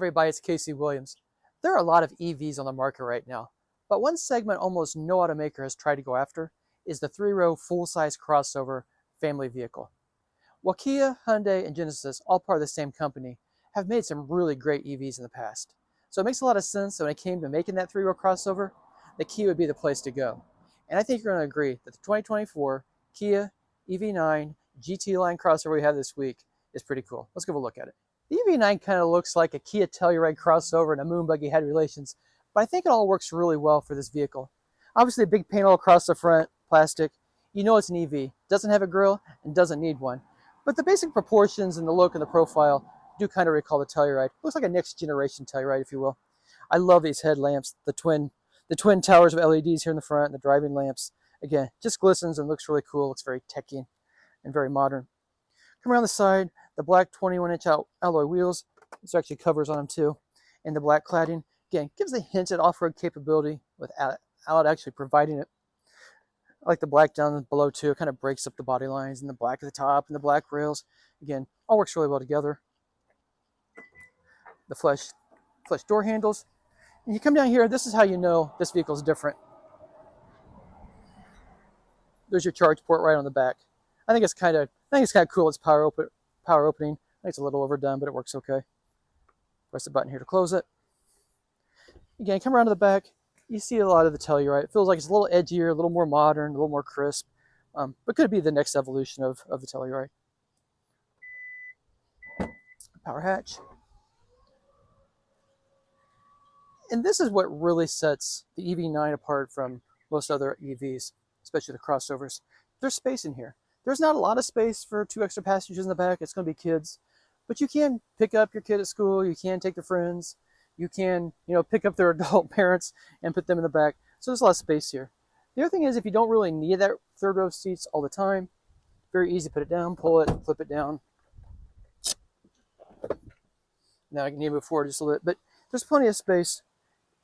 everybody, it's Casey Williams. There are a lot of EVs on the market right now, but one segment almost no automaker has tried to go after is the three-row full-size crossover family vehicle. While Kia, Hyundai, and Genesis, all part of the same company, have made some really great EVs in the past. So it makes a lot of sense that when it came to making that three-row crossover, the Kia would be the place to go. And I think you're going to agree that the 2024 Kia EV9 GT line crossover we have this week is pretty cool. Let's give a look at it. The EV9 kind of looks like a Kia Telluride crossover and a moon buggy had relations, but I think it all works really well for this vehicle. Obviously a big panel across the front, plastic. You know it's an EV. Doesn't have a grille and doesn't need one. But the basic proportions and the look and the profile do kind of recall the Telluride. Looks like a next generation Telluride, if you will. I love these headlamps, the twin towers of LEDs here in the front, and the driving lamps. Again, just glistens and looks really cool. Looks very techy and very modern. Come around the side, the black 21-inch alloy wheels. There's actually covers on them too. And the black cladding. Again, gives a hint at off-road capability without actually providing it. I like the black down below too. It kind of breaks up the body lines, and the black at the top and the black rails. Again, all works really well together. The flush door handles. And you come down here, this is how you know this vehicle is different. There's your charge port right on the back. I think it's kind of cool. It's power opening. I think it's a little overdone, but it works okay. Press the button here to close it. Again, come around to the back. You see a lot of the Telluride. It feels like it's a little edgier, a little more modern, a little more crisp. But could be the next evolution of the Telluride. Power hatch. And this is what really sets the EV9 apart from most other EVs, especially the crossovers. There's space in here. There's not a lot of space for 2 extra passengers in the back. It's going to be kids. But you can pick up your kid at school. You can take their friends. You can, pick up their adult parents and put them in the back. So there's a lot of space here. The other thing is if you don't really need that third row seats all the time, very easy to put it down, pull it, flip it down. Now I need to move forward just a little bit. But there's plenty of space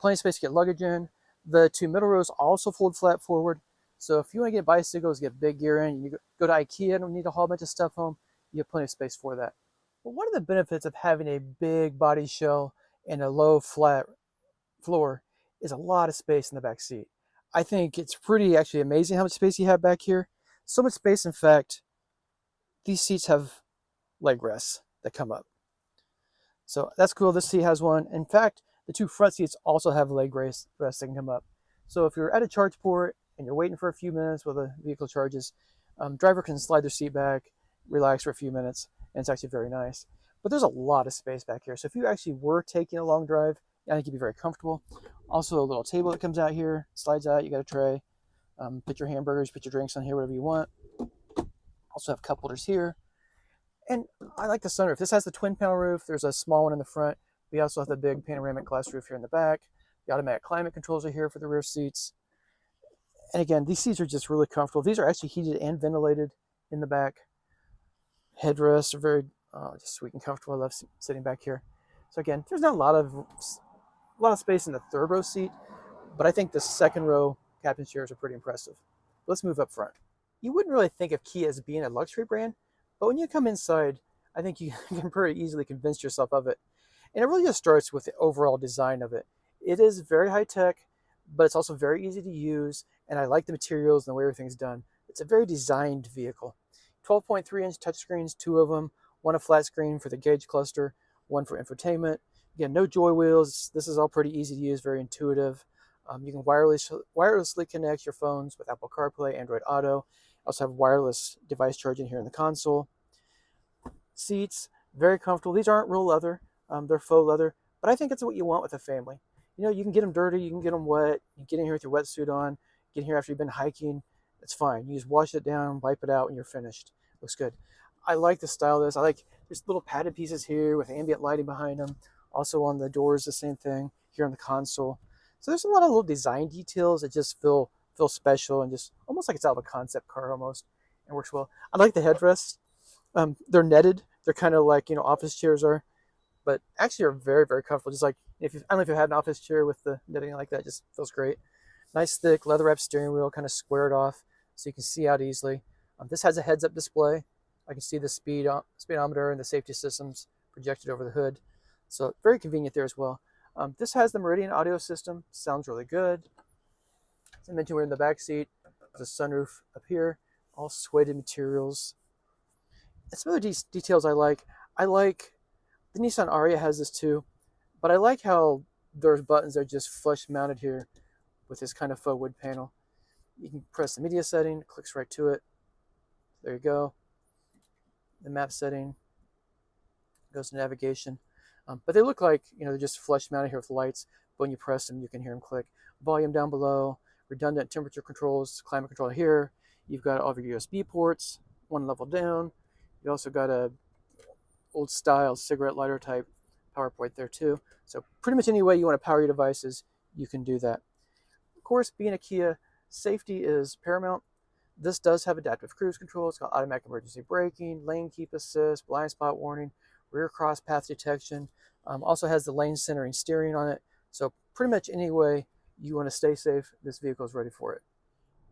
to get luggage in. The 2 middle rows also fold flat forward. So if you want to get bicycles, get big gear in, you go to IKEA, don't need to haul a bunch of stuff home, you have plenty of space for that. But one of the benefits of having a big body shell and a low flat floor is a lot of space in the back seat. I think it's pretty actually amazing how much space you have back here. So much space, in fact, these seats have leg rests that come up. So that's cool. This seat has one. In fact, the 2 front seats also have leg rests that can come up. So if you're at a charge port and you're waiting for a few minutes while the vehicle charges, driver can slide their seat back, relax for a few minutes, and it's actually very nice. But there's a lot of space back here. So if you actually were taking a long drive, I think you'd be very comfortable. Also a little table that comes out here, slides out, you got a tray. Put your hamburgers, put your drinks on here, whatever you want. Also have cup holders here. And I like the sunroof. This has the twin panel roof. There's a small one in the front. We also have the big panoramic glass roof here in the back. The automatic climate controls are here for the rear seats. And again, these seats are just really comfortable. These are actually heated and ventilated in the back. Headrests are very just sweet and comfortable. I love sitting back here. So again, there's not a lot of space in the third row seat, but I think the second row captain's chairs are pretty impressive. Let's move up front. You wouldn't really think of Kia as being a luxury brand, but when you come inside, I think you can pretty easily convince yourself of it. And it really just starts with the overall design of it. It is very high tech, but it's also very easy to use, and I like the materials and the way everything's done. It's a very designed vehicle. 12.3-inch touchscreens, 2 of them, one a flat screen for the gauge cluster, one for infotainment. Again, no joy wheels. This is all pretty easy to use, very intuitive. You can wirelessly connect your phones with Apple CarPlay, Android Auto. Also have wireless device charging here in the console. Seats, very comfortable. These aren't real leather. They're faux leather, but I think it's what you want with a family. You can get them dirty, you can get them wet. You get in here with your wetsuit on, get in here after you've been hiking. It's fine. You just wash it down, wipe it out, and you're finished. Looks good. I like the style of this. There's little padded pieces here with ambient lighting behind them. Also on the doors, the same thing here on the console. So there's a lot of little design details that just feel special and just almost like it's out of a concept car almost, and works well. I like the headrests. They're netted. They're kind of like office chairs are, but actually are very, very comfortable. Just like I don't know if you've had an office chair with the netting like that, just feels great. Nice thick leather wrapped steering wheel, kind of squared off so you can see out easily. This has a heads-up display. I can see the speedometer and the safety systems projected over the hood. So very convenient there as well. This has the Meridian audio system. Sounds really good. As I mentioned, we're in the back seat. There's a sunroof up here, all suede materials. And some other details I like. I like the Nissan Ariya has this too, but I like how there's buttons that are just flush mounted here with this kind of faux wood panel. You can press the media setting, it clicks right to it. There you go. The map setting goes to navigation. But they look like, they're just flush mounted here with lights. But when you press them, you can hear them click. Volume down below, redundant temperature controls, climate control here. You've got all of your USB ports, one level down. You also got a old style cigarette lighter type power point there too. So pretty much any way you want to power your devices, you can do that. Of course, being a Kia, safety is paramount. This does have adaptive cruise control. It's got automatic emergency braking, lane keep assist, blind spot warning, rear cross path detection. Also has the lane centering steering on it. So pretty much any way you want to stay safe, this vehicle is ready for it.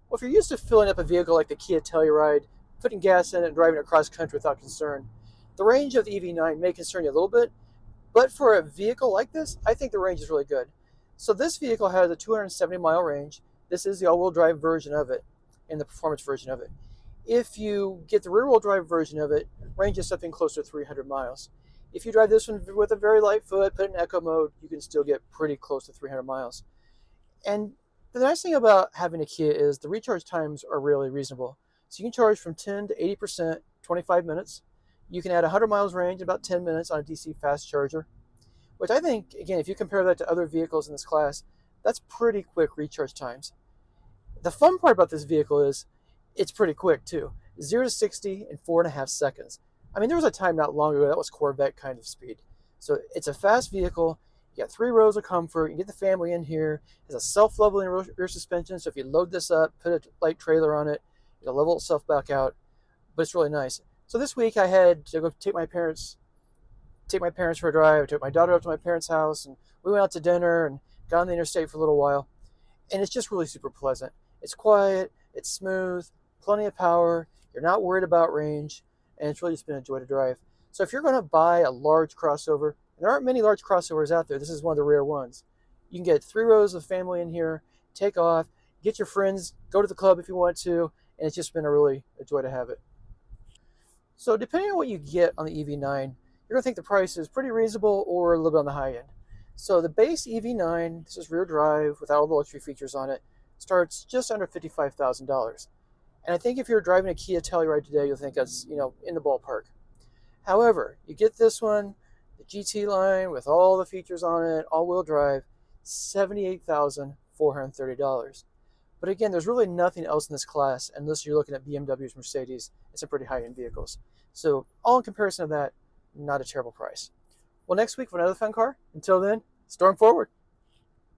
Well, if you're used to filling up a vehicle like the Kia Telluride, putting gas in it and driving across country without concern, the range of the EV9 may concern you a little bit, but for a vehicle like this, I think the range is really good. So this vehicle has a 270-mile range. This is the all-wheel drive version of it and the performance version of it. If you get the rear-wheel drive version of it, range is something close to 300 miles. If you drive this one with a very light foot, put it in eco mode, you can still get pretty close to 300 miles. And the nice thing about having a Kia is the recharge times are really reasonable. So you can charge from 10 to 80%, 25 minutes. You can add 100 miles range in about 10 minutes on a DC fast charger, which I think, again, if you compare that to other vehicles in this class, that's pretty quick recharge times. The fun part about this vehicle is it's pretty quick too. 0 to 60 in 4.5 seconds. I mean, there was a time not long ago that was Corvette kind of speed. So it's a fast vehicle. You got 3 rows of comfort. You get the family in here. It has a self-leveling rear suspension. So if you load this up, put a light trailer on it, it'll level itself back out. But it's really nice. So this week I had to go take my parents for a drive. I took my daughter up to my parents' house, and we went out to dinner and got on the interstate for a little while. And it's just really super pleasant. It's quiet, it's smooth, plenty of power. You're not worried about range, and it's really just been a joy to drive. So if you're going to buy a large crossover, and there aren't many large crossovers out there, this is one of the rare ones. You can get 3 rows of family in here, take off, get your friends, go to the club if you want to, and it's just been a joy to have it. So depending on what you get on the EV9, you're going to think the price is pretty reasonable or a little bit on the high end. So the base EV9, this is rear drive without all the luxury features on it, starts just under $55,000. And I think if you're driving a Kia Telluride today, you'll think that's, in the ballpark. However, you get this one, the GT line with all the features on it, all-wheel drive, $78,430. But again, there's really nothing else in this class unless you're looking at BMWs, Mercedes, and some pretty high-end vehicles. So all in comparison to that, not a terrible price. Well, next week for another fun car. Until then, storm forward.